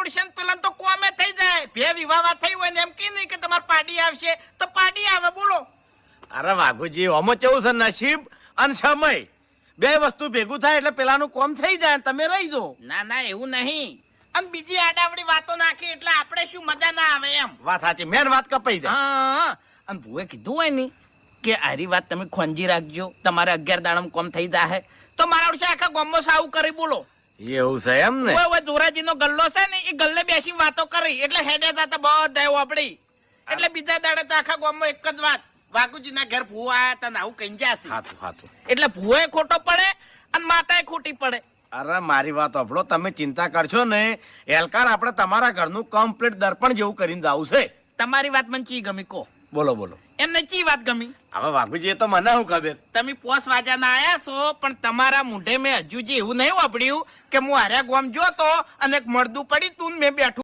આવડશે ને પેલા તો કોમે થઈ જાય. બે વિવાહ થઈ હોય ને એમ કે નહીં કે તમારે પાડી આવશે તો પાડી આવે. બોલો. અરે વાઘુજી આમાં કેવું છે, નસીબ અને સમય બે વસ્તુ ભેગું થાય એટલે પેલાનું કોમ થઈ જાય, તમે રહી જો. ના ના એવું નહીં. અને બીજી આડાવડી વાતો નાખી એટલે આપણે શું મજા ના આવે એમ. વાત સાચી, મેન વાત કપાઈ જાય. હા. અને ભુએ કીધું હોય ને કે આરી વાત તમે ખોંજી રાખજો, તમારે 11 દાડામાં કોમ થઈ જાય તો મારા વર્ષે આખા ગામમાં સાવું કરી. બોલો. એવું છે એમ ને? ઓય જોરાજીનો ગલ્લો છે ને, એ ગલ્લે બેસીને વાતો કરી એટલે હેડે હતા બધા વાપડી. એટલે બીજા દાડે તો આખા ગામમાં એક જ વાત, વાઘુજીના ઘર ભૂ આયા તા ને આવું કઈ જશે. હાથું હાથું. એટલે ભૂએ ખોટો પડે અને માતાએ ખોટી પડે. અરે મારી વાત સાંભળો, તમે ચિંતા કરશો ને, એલકાર આપણે તમારા ઘરનું કમ્પ્લીટ દર્પણ જેવું કરીને જાવું છે. તમારી વાત મને ચી ગમી કો? બોલો બોલો. એમને ચી વાત ગમી? હવે વાઘુજી એ તો મને શું ખબર. તમે પોસ વાજાના આયા છો પણ તમારા મુંઢે મેં હજુ જે એવું નહીં વાપર્યું કે હું હાર્યા ગોમ જોતો અને એક મળદું પડી તું મેં બેઠું